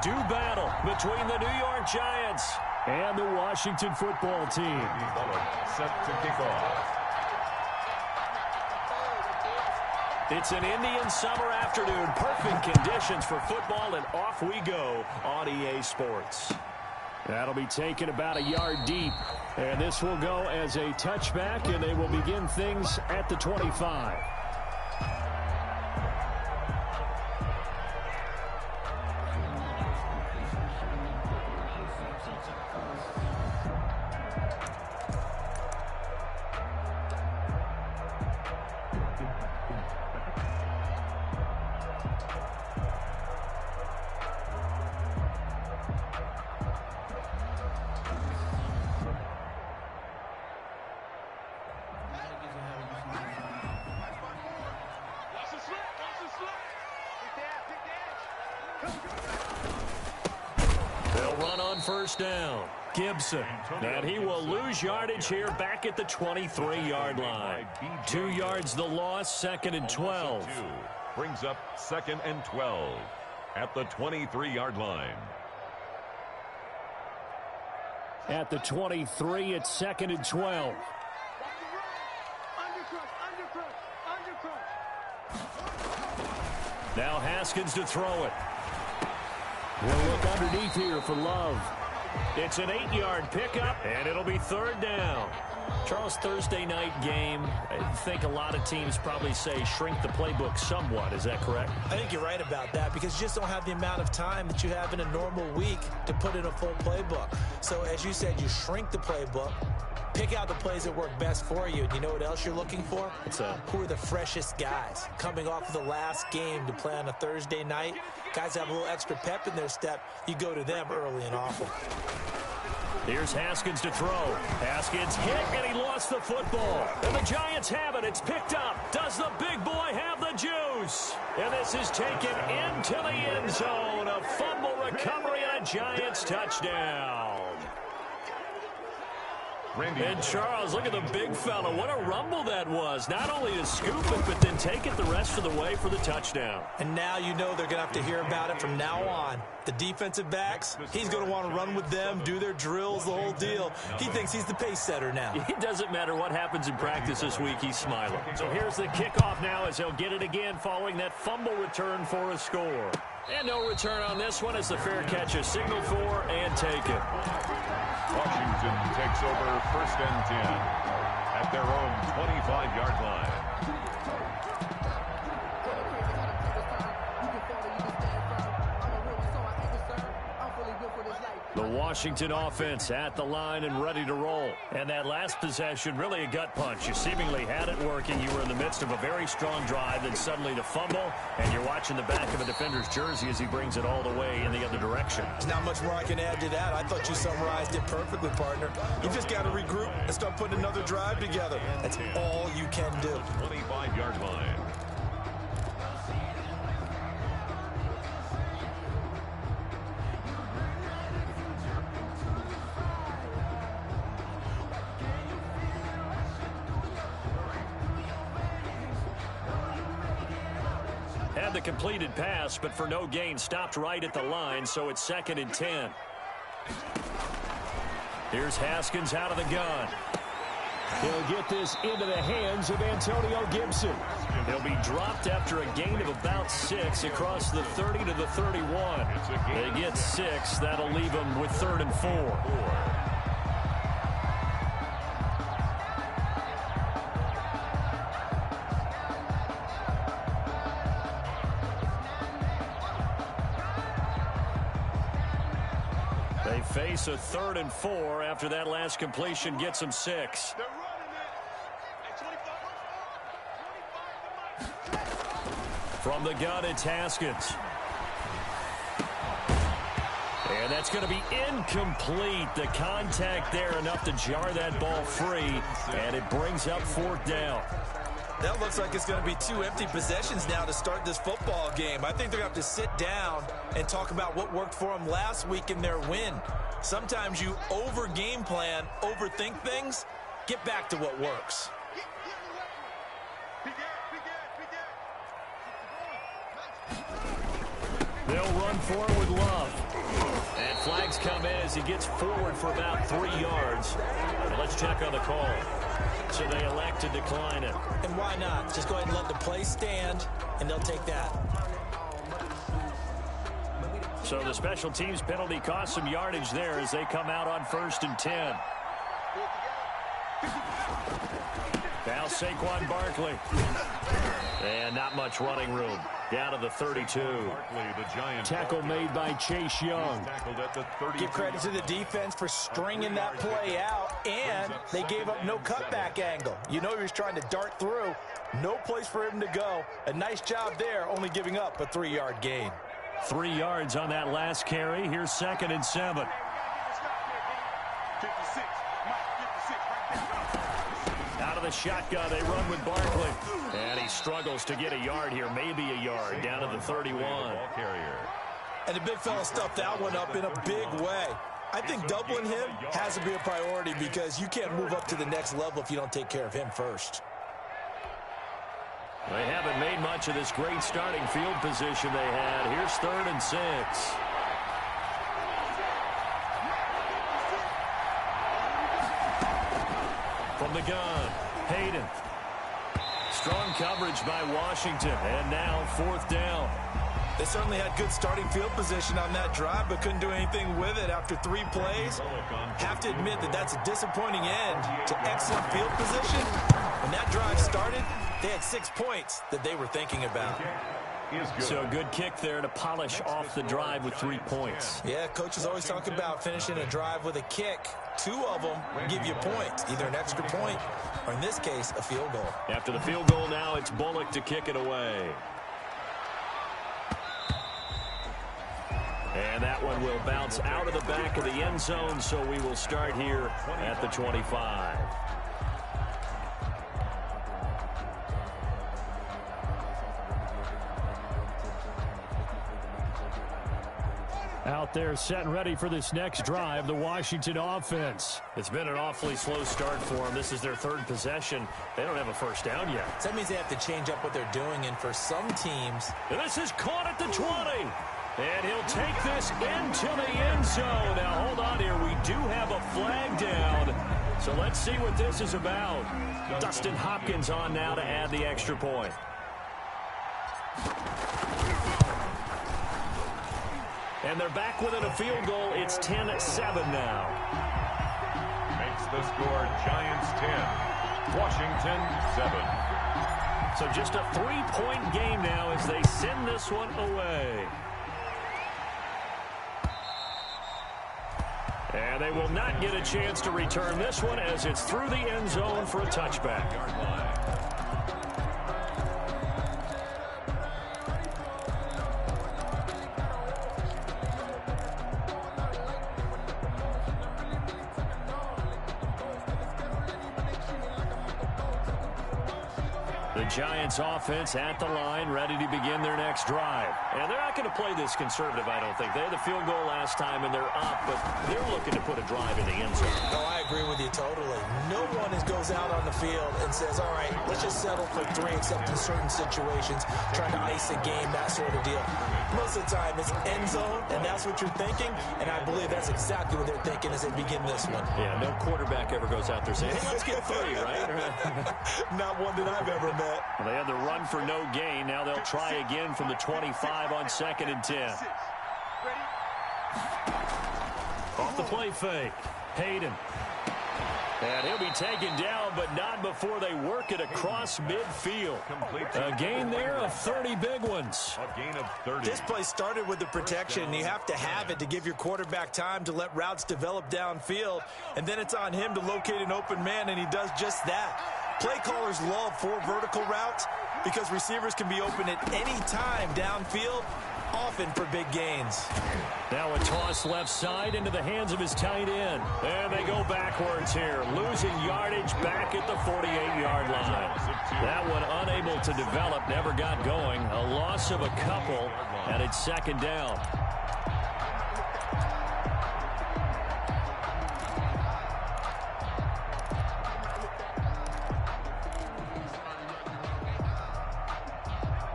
do battle between the New York Giants and the Washington football team. Set to kick off. It's an Indian summer afternoon. Perfect conditions for football, and off we go on EA Sports. That'll be taken about a yard deep. And this will go as a touchback, and they will begin things at the 25. They'll run on first down. Gibson. And he will lose yardage here back at the 23-yard line. 2 yards the loss, 2nd and 12. Brings up 2nd and 12 at the 23-yard line. At the 23, it's 2nd and 12. Now Haskins to throw it. We'll look underneath here for Love. It's an 8-yard pickup, and it'll be 3rd down. Charles, Thursday night game, I think a lot of teams probably say shrink the playbook somewhat. Is that correct? I think you're right about that because you just don't have the amount of time that you have in a normal week to put in a full playbook. So as you said, you shrink the playbook, pick out the plays that work best for you. And you know what else you're looking for? Who are the freshest guys coming off of the last game to play on a Thursday night? Guys have a little extra pep in their step. You go to them early and often. Here's Haskins to throw. Haskins hit, and he lost the football. And the Giants have it. It's picked up. Does the big boy have the juice? And this is taken into the end zone. A fumble recovery and a Giants touchdown. And Charles, look at the big fella. What a rumble that was. Not only to scoop it, but then take it the rest of the way for the touchdown. And now you know they're going to have to hear about it from now on. The defensive backs, he's going to want to run with them, do their drills, the whole deal. He thinks he's the pace setter now. It doesn't matter what happens in practice this week, he's smiling. So here's the kickoff now as they'll get it again following that fumble return for a score. And no return on this one as the fair catch is signaled for and taken. Washington takes over 1st and 10 at their own 25-yard line. The Washington offense at the line and ready to roll. And that last possession, really a gut punch. You seemingly had it working. You were in the midst of a very strong drive, then suddenly the fumble, and you're watching the back of a defender's jersey as he brings it all the way in the other direction. There's not much more I can add to that. I thought you summarized it perfectly, partner. You just got to regroup and start putting another drive together. That's all you can do. 25-yard line. Had the completed pass, but for no gain, stopped right at the line, so it's 2nd and 10. Here's Haskins out of the gun. He'll get this into the hands of Antonio Gibson. He'll be dropped after a gain of about 6 across the 30 to the 31. They get 6. That'll leave them with 3rd and 4. They face a 3rd and 4 after that last completion gets them 6. From the gun, it's Haskins. And that's going to be incomplete. The contact there enough to jar that ball free, and it brings up 4th down. That looks like it's going to be 2 empty possessions now to start this football game. I think they're going to have to sit down and talk about what worked for them last week in their win. Sometimes you over-game plan, overthink things. Get back to what works. They'll run for it with Love. flags come in as he gets forward for about 3 yards. And let's check on the call. So they elect to decline it. And why not? Just go ahead and let the play stand, and they'll take that. So the special teams penalty cost some yardage there as they come out on 1st and 10. Now Saquon Barkley. And not much running room. Down to the 32. Tackle made by Chase Young. Give credit to the defense for stringing that play out, and they gave up no cutback angle. You know he was trying to dart through. No place for him to go. A nice job there, only giving up a 3-yard gain. 3 yards on that last carry. Here's 2nd and 7. Out of the shotgun, they run with Barkley. And he struggles to get a yard here, maybe a yard, down to the 31. And the big fella stuffed that one up in a big way. I think doubling him has to be a priority because you can't move up to the next level if you don't take care of him first. They haven't made much of this great starting field position they had. Here's 3rd and 6. From the gun, Hayden. Strong coverage by Washington, and now 4th down. They certainly had good starting field position on that drive, but couldn't do anything with it after 3 plays. Have to admit that that's a disappointing end to excellent field position. When that drive started, they had 6 points that they were thinking about. So a good kick there to polish off the drive with 3 points. Yeah, coaches always talk about finishing a drive with a kick. 2 of them give you points, either an extra point or, in this case, a field goal. After the field goal now, it's Bullock to kick it away. And that one will bounce out of the back of the end zone, so we will start here at the 25. Out there set and ready for this next drive, the Washington offense. It's been an awfully slow start for them. This is their 3rd possession. They don't have a first down yet. So that means they have to change up what they're doing, and for some teams... And this is caught at the 20. And he'll take this into the end zone. Now, hold on here. We do have a flag down. So let's see what this is about. Dustin Hopkins on now to add the extra point. And they're back within a field goal. It's 10-7 now. Makes the score Giants 10, Washington 7. So just a 3-point game now as they send this one away. And they will not get a chance to return this one as it's through the end zone for a touchback. The Giants offense at the line, ready to begin their next drive. And they're not going to play this conservative, I don't think. They had the field goal last time, and they're up, but they're looking to put a drive in the end zone. Oh, I agree with you totally. No one goes out on the field and says, all right, let's just settle for 3, except in certain situations, trying to ice a game, that sort of deal. Most of the time, it's end zone, and that's what you're thinking, and I believe that's exactly what they're thinking as they begin this one. Yeah, no quarterback ever goes out there saying, hey, let's get 3, right? Not one that I've ever met. Well, they had the run for no gain. Now they'll try again from the 25 on 2nd and 10. Off the play fake. Hayden. And he'll be taken down, but not before they work it across midfield. A gain there of 30 big ones. A gain of 30. This play started with the protection. You have to have it to give your quarterback time to let routes develop downfield. And then it's on him to locate an open man, and he does just that. Play callers love 4 vertical routes because receivers can be open at any time downfield, often for big gains. Now a toss left side into the hands of his tight end. And they go backwards here, losing yardage back at the 48-yard line. That one unable to develop, never got going. A loss of a couple, and it's 2nd down.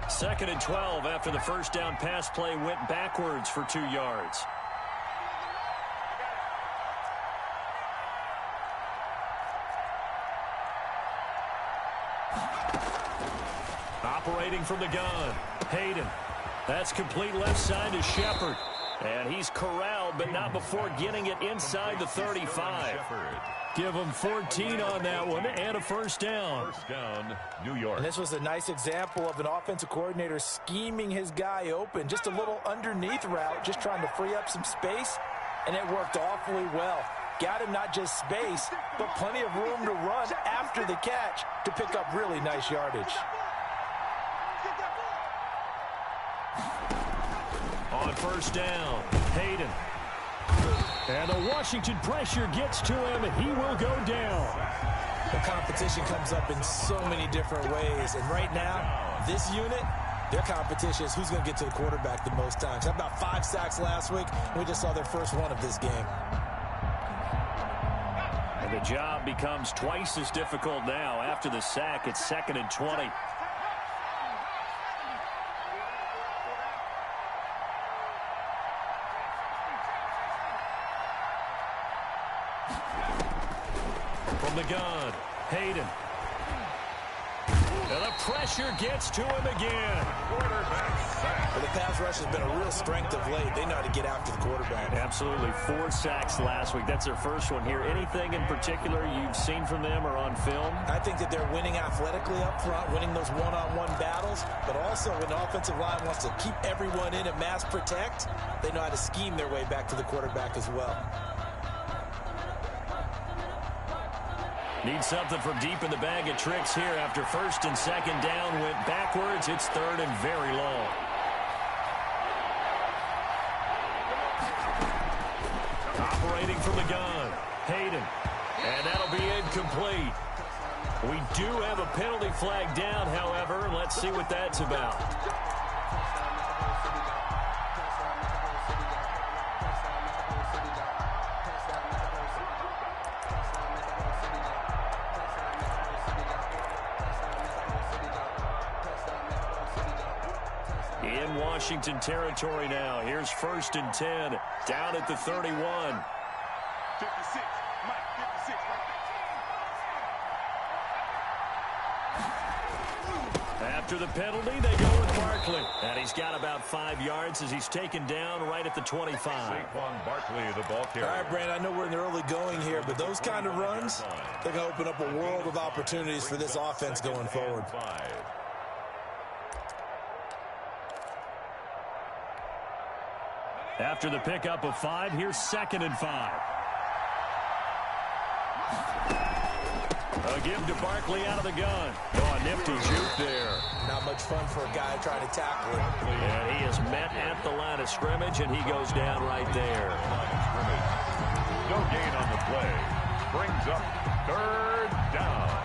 Second and 12 after the first down pass play went backwards for 2 yards. Operating from the gun, Hayden. That's complete left side to Shepard. And he's corralled, but not before getting it inside the 35. Give him 14 on that one and a first down. First down, New York. And this was a nice example of an offensive coordinator scheming his guy open. Just a little underneath route, just trying to free up some space, and it worked awfully well. Got him not just space, but plenty of room to run after the catch to pick up really nice yardage. On first down, Hayden. And the Washington pressure gets to him, and he will go down. The competition comes up in so many different ways, and right now, this unit, their competition is who's going to get to the quarterback the most times. Had about 5 sacks last week, and we just saw their first one of this game. And the job becomes twice as difficult now. After the sack, it's 2nd and 20. From the gun, Hayden. And the pressure gets to him again. Well, the pass rush has been a real strength of late. They know how to get after the quarterback. Absolutely. 4 sacks last week. That's their first one here. Anything in particular you've seen from them or on film? I think that they're winning athletically up front, winning those one-on-one battles, but also when the offensive line wants to keep everyone in and mass protect, they know how to scheme their way back to the quarterback as well. Need something from deep in the bag of tricks here after 1st and 2nd down went backwards. It's 3rd and very long. Operating from the gun, Hayden. And that'll be incomplete. We do have a penalty flag down, however. Let's see what that's about. In Washington territory now. Here's 1st and 10. Down at the 31. 56. Mike, 56. After the penalty, they go with Barkley. And he's got about 5 yards as he's taken down right at the 25. Saquon Barkley, the ball carrier. All right, Brandon, I know we're in the early going here, but those kind of runs, they're going to open up a world of opportunities for this offense going forward. After the pickup of 5, here's 2nd and 5. A give to Barkley out of the gun. Oh, a nifty juke there. Not much fun for a guy trying to tackle him. And he is met at the line of scrimmage, and he goes down right there. No gain on the play. Brings up 3rd down.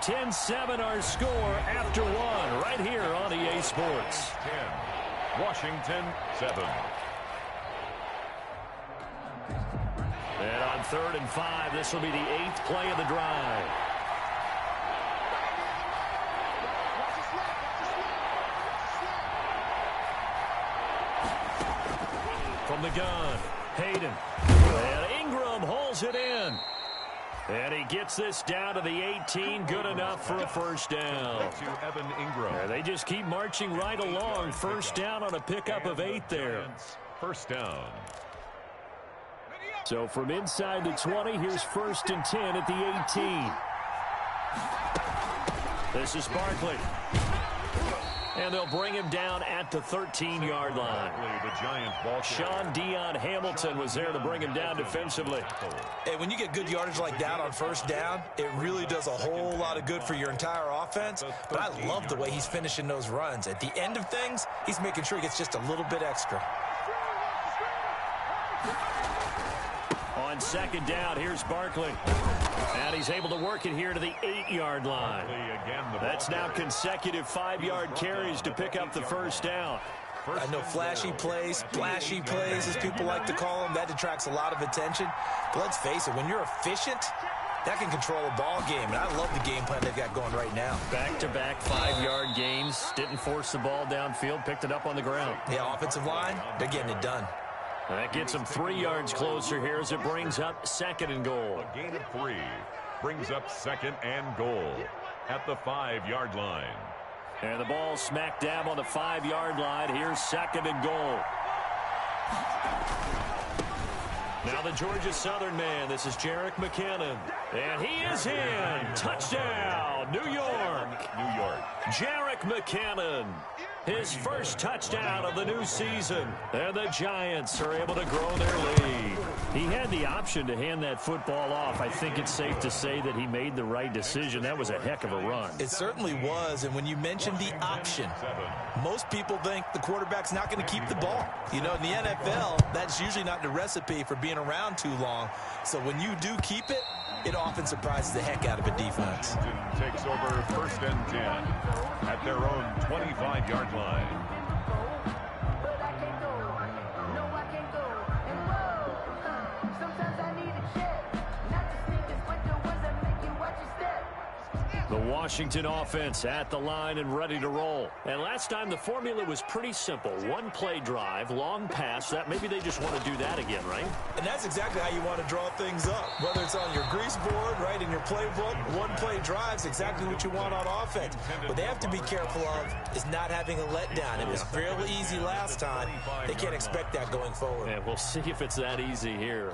$10-7 our score after 1 right here on EA Sports. 10. Washington 7. And on 3rd and 5, this will be the 8th play of the drive. From the gun, Hayden. And Ingram holds it in. And he gets this down to the 18. Good enough for a first down. To Evan Ingram. And they just keep marching right along. First down on a pickup of 8 there. First down. So from inside the 20, here's 1st and 10 at the 18. This is Barkley. And they'll bring him down at the 13-yard line. The Giants ball Sean Dion Hamilton was there to bring him down defensively. Hey, when you get good yardage like that on first down, it really does a whole lot of good for your entire offense. But I love the way he's finishing those runs. At the end of things, he's making sure he gets just a little bit extra. On 2nd down, here's Barkley. And he's able to work it here to the 8-yard line. That's now consecutive 5-yard carries to pick up the first down. I know flashy plays, splashy plays, as people like to call them. That attracts a lot of attention. But let's face it, when you're efficient, that can control a ball game. And I love the game plan they've got going right now. Back-to-back 5-yard gains. Didn't force the ball downfield. Picked it up on the ground. Yeah, offensive line, they're getting it done. That gets them 3 yards closer here as it brings up 2nd and goal. A gain of 3 brings up 2nd and goal at the 5-yard line. And the ball smack dab on the 5-yard line. Here's 2nd and goal. Now the Georgia Southern man. This is Jerick McKinnon. And he is in. Touchdown, New York. New York. Jerick McKinnon. His first touchdown of the new season. And the Giants are able to grow their lead. He had the option to hand that football off. I think it's safe to say that he made the right decision. That was a heck of a run. It certainly was. And when you mentioned the option, most people think the quarterback's not going to keep the ball. You know, in the NFL, that's usually not the recipe for being around too long. So when you do keep it, it often surprises the heck out of a defense. Takes over 1st and 10 at their own 25-yard line. The Washington offense at the line and ready to roll. And last time the formula was pretty simple. One play drive, long pass. That maybe they just want to do that again, right? And that's exactly how you want to draw things up. Whether it's on your grease board, right, in your playbook, one play drive is exactly what you want on offense. What they have to be careful of is not having a letdown. It was fairly easy last time. They can't expect that going forward. And we'll see if it's that easy here.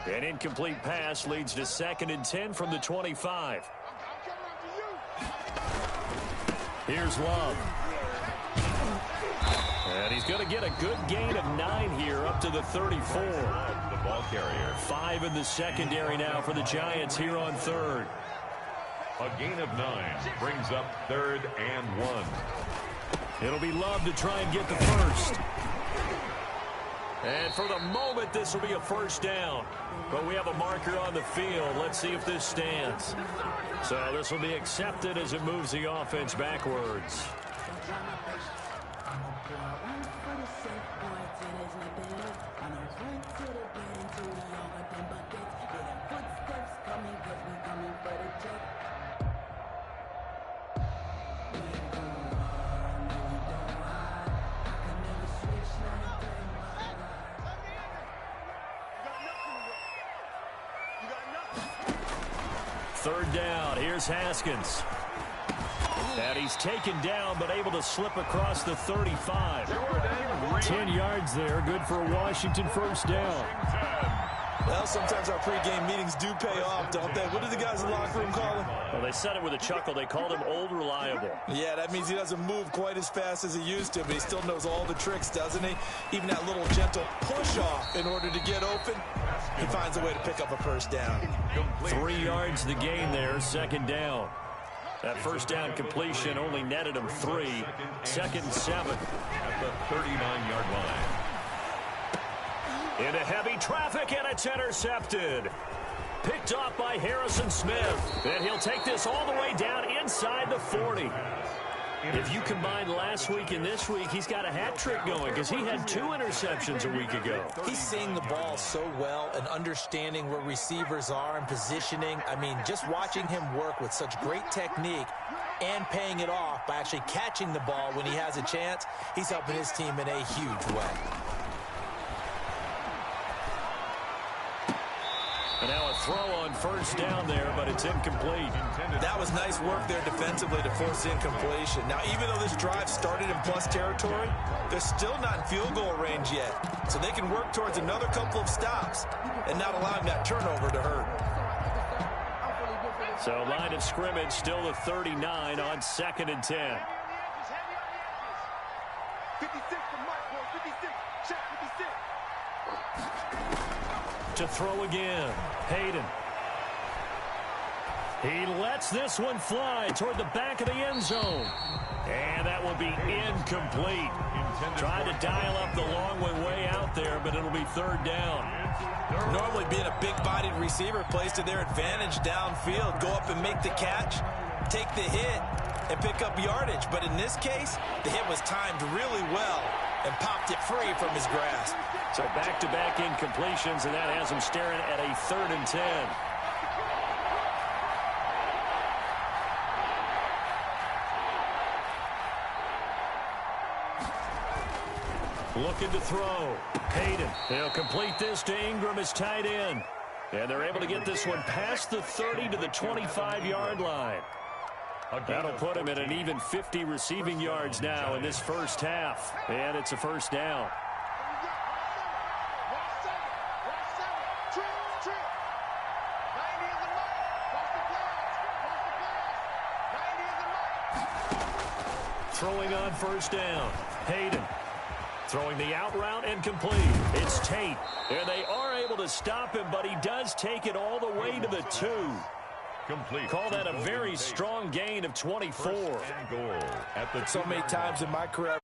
An incomplete pass leads to 2nd and 10 from the 25. Here's Love. And he's going to get a good gain of 9 here up to the 34. The ball carrier. 5 in the secondary now for the Giants here on 3rd. A gain of 9 brings up 3rd and 1. It'll be Love to try and get the first. And for the moment, this will be a first down. But we have a marker on the field. Let's see if this stands. So this will be accepted as it moves the offense backwards. Third down. Here's Haskins. And he's taken down, but able to slip across the 35. 10 yards there. Good for a Washington first down. Well, sometimes our pregame meetings do pay off, don't they? What do the guys in the locker room call him? Well, they said it with a chuckle. They called him Old Reliable. Yeah, that means he doesn't move quite as fast as he used to, but he still knows all the tricks, doesn't he? Even that little gentle push-off in order to get open, he finds a way to pick up a first down. 3 yards the gain there, 2nd down. That first down completion only netted him 3. 2nd and 7. At the 39-yard line. Into heavy traffic, and it's intercepted. Picked off by Harrison Smith. And he'll take this all the way down inside the 40. If you combine last week and this week, he's got a hat trick going because he had 2 interceptions a week ago. He's seeing the ball so well and understanding where receivers are and positioning. I mean, just watching him work with such great technique and paying it off by actually catching the ball when he has a chance, he's helping his team in a huge way. And now a throw on first down there, but it's incomplete. That was nice work there defensively to force incompletion. Now, even though this drive started in plus territory, they're still not in field goal range yet. So they can work towards another couple of stops and not allowing that turnover to hurt. So line of scrimmage still the 39 on 2nd and 10. 56 for Mike, boy. 56. Check 56. To throw again. Hayden. He lets this one fly toward the back of the end zone. And that will be incomplete. Tried to dial up the long way out there, but it'll be 3rd down. Normally being a big-bodied receiver plays to their advantage downfield. Go up and make the catch, take the hit, and pick up yardage. But in this case, the hit was timed really well and popped it free from his grasp. So back-to-back incompletions, and that has him staring at a 3rd and 10. Looking to throw. Hayden. They'll complete this to Ingram as tight end. And they're able to get this one past the 30 to the 25-yard line. That'll put him at an even 50 receiving yards now in this first half. And it's a first down. Throwing on first down. Hayden. Throwing the out route and complete. It's Tate. And they are able to stop him, but he does take it all the way to the 2. Complete. Call that a very strong gain of 24. First and goal at the So many times in my career